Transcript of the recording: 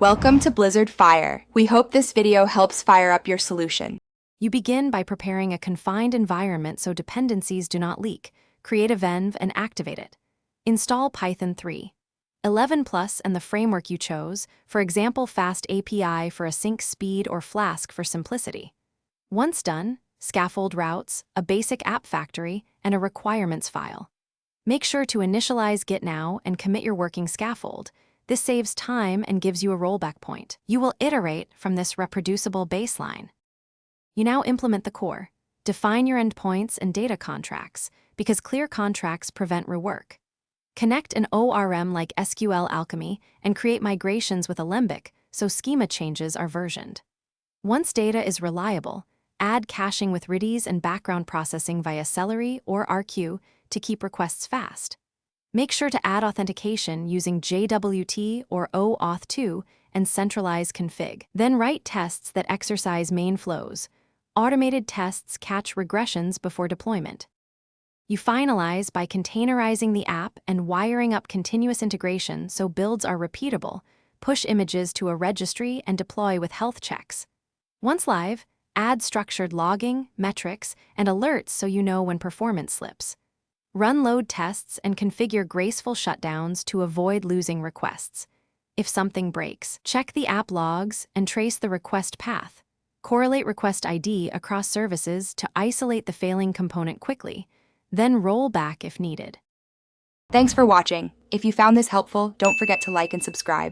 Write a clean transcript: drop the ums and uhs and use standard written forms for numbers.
Welcome to Blizzard Fire. We hope this video helps fire up your solution. You begin by preparing a confined environment so dependencies do not leak. Create a venv and activate it. Install Python 3. 11 Plus and the framework you chose, for example Fast API for async speed or Flask for simplicity. Once done, scaffold routes, a basic app factory, and a requirements file. Make sure to initialize Git now and commit your working scaffold. This saves time and gives you a rollback point. You will iterate from this reproducible baseline. You now implement the core. Define your endpoints and data contracts, because clear contracts prevent rework. Connect an ORM like SQL Alchemy and create migrations with Alembic so schema changes are versioned. Once data is reliable, add caching with Redis and background processing via Celery or RQ to keep requests fast. Make sure to add authentication using JWT or OAuth2 and centralize config. Then write tests that exercise main flows. Automated tests catch regressions before deployment. You finalize by containerizing the app and wiring up continuous integration so builds are repeatable, push images to a registry, and deploy with health checks. Once live, add structured logging, metrics, and alerts so you know when performance slips. Run load tests and configure graceful shutdowns to avoid losing requests. If something breaks, check the app logs and trace the request path. Correlate request ID across services to isolate the failing component quickly, then roll back if needed. Thanks for watching. If you found this helpful, don't forget to like and subscribe.